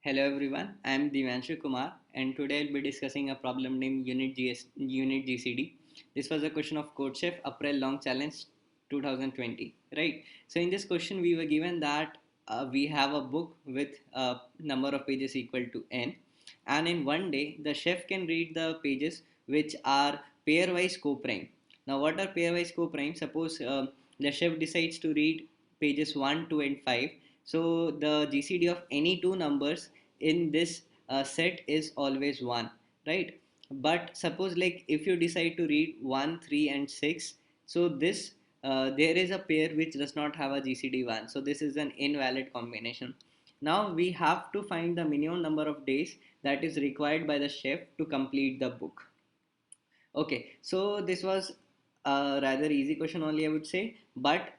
Hello everyone, I am Divanshu Kumar and today I'll be discussing a problem named Unit GCD. This was a question of Codechef April Long Challenge 2020, right? So in this question we were given that we have a book with a number of pages equal to n, and in one day the chef can read the pages which are pairwise co-prime. Now what are pairwise co-prime? Suppose the chef decides to read pages 1, 2 and 5. So the GCD of any two numbers in this set is always 1, right? But suppose like if you decide to read 1, 3 and 6, so this there is a pair which does not have a GCD 1, so this is an invalid combination. Now we have to find the minimum number of days that is required by the chef to complete the book. Okay, so this was a rather easy question only, I would say, but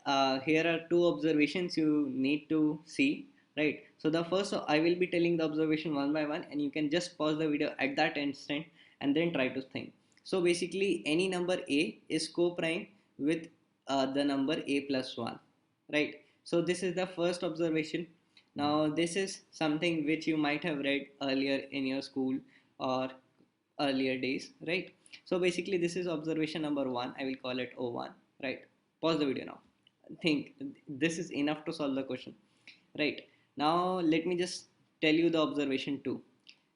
here are two observations you need to see, right? So the first, I will be telling the observation one by one, and you can just pause the video at that instant and then try to think. So basically, any number a is co-prime with the number a plus 1, right? So this is the first observation. Now this is something which you might have read earlier in your school or earlier days, right? So basically this is observation number 1. I will call it O1, right? Pause the video now. Think this is enough to solve the question, right? Now let me just tell you the observation 2,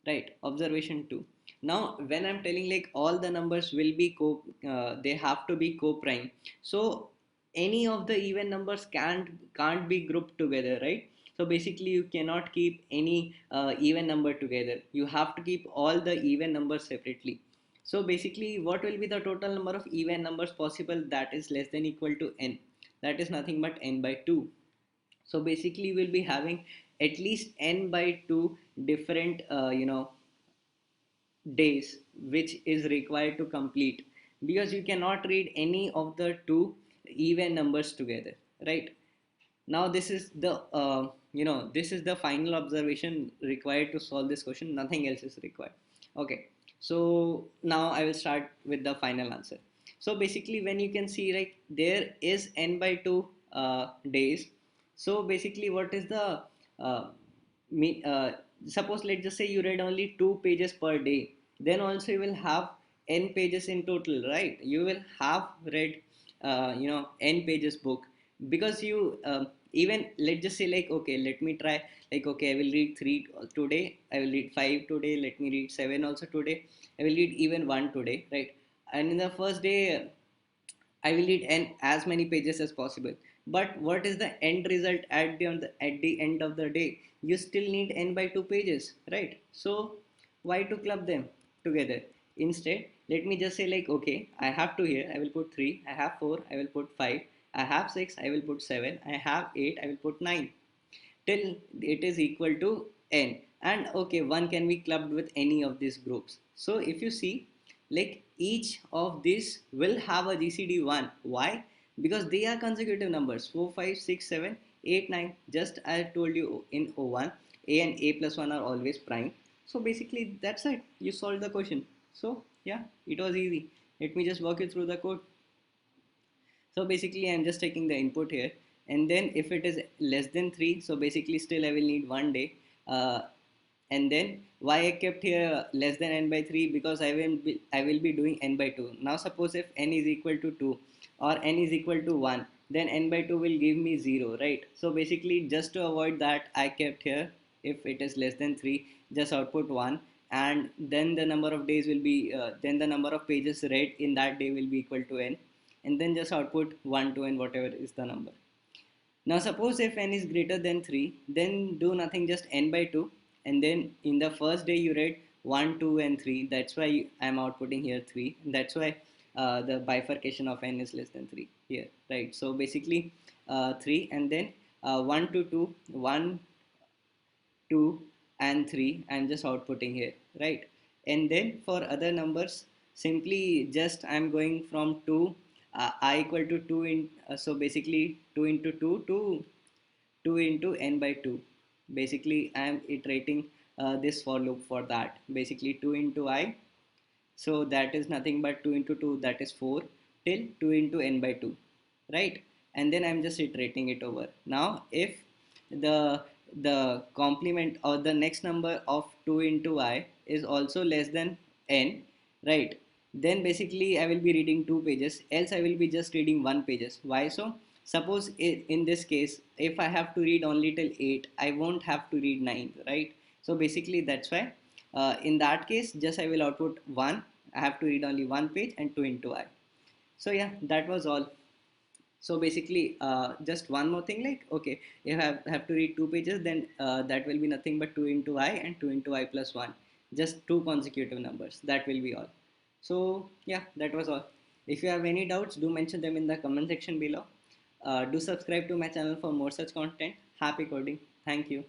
right? Observation 2. Now when I'm telling like all the numbers will be they have to be co-prime. So any of the even numbers can't be grouped together, right? So basically you cannot keep any even number together. You have to keep all the even numbers separately. So basically what will be the total number of even numbers possible that is less than equal to n? That is nothing but n by 2. So basically we'll be having at least n by 2 different days which is required to complete, because you cannot read any of the two even numbers together, right? Now this is the this is the final observation required to solve this question. Nothing else is required. Okay, so now I will start with the final answer. So basically when you can see like there is n by 2 days. So basically what is the uh, suppose let's just say you read only 2 pages per day, then also you will have n pages in total, right? You will have read n pages book, because you even let's just say like okay, let me try, like okay, I will read 3 today, I will read 5 today, let me read 7 also today, I will read even 1 today, right? And in the first day I will read as many pages as possible. But what is the end result at the end of the day? You still need n by 2 pages, right? So why to club them together? Instead, let me just say like okay, I have 2 here, I will put 3, I have 4, I will put 5, I have 6, I will put 7, I have 8, I will put 9, till it is equal to n. And okay, one can be clubbed with any of these groups. So if you see, like each of these will have a GCD 1. Why? Because they are consecutive numbers: 4, 5, 6, 7, 8, 9. Just I told you in O1, a and a plus 1 are always prime. So basically that's it, you solved the question. So yeah, it was easy. Let me just walk you through the code. So basically I'm just taking the input here, and then if it is less than 3, so basically still I will need 1 day. And then why I kept here less than n by 3? Because I will be doing n by 2. Now suppose if n is equal to 2 or n is equal to 1, then n by 2 will give me 0, right? So basically just to avoid that, I kept here, if it is less than 3, just output 1, and then the number of days will be then the number of pages read in that day will be equal to n, and then just output 1, 2 and whatever is the number. Now suppose if n is greater than 3, then do nothing, just n by 2, and then in the first day you read 1, 2 and 3, that's why I am outputting here 3, that's why the bifurcation of n is less than 3 here, right? So basically 3, and then 1 to 2, 1, 2 and 3 I'm just outputting here, right? And then for other numbers, simply just I'm going from 2, I equal to 2 in so basically 2 into 2 to 2 into n by 2. Basically I am iterating this for loop for that. Basically 2 into I, so that is nothing but 2 into 2, that is 4, till 2 into n by 2, right? And then I'm just iterating it over. Now if the the complement or the next number of 2 into I is also less than n, right? Then basically I will be reading two pages, else I will be just reading one pages. Why so? Suppose in this case, if I have to read only till 8, I won't have to read 9, right? So basically that's why in that case, just I will output 1. I have to read only one page and 2 into I. So yeah, that was all. So basically just one more thing, like okay, if I have to read two pages, then that will be nothing but 2 into I and 2 into I plus 1, just two consecutive numbers. That will be all. So yeah, that was all. If you have any doubts, do mention them in the comment section below. Do subscribe to my channel for more such content. Happy coding. Thank you.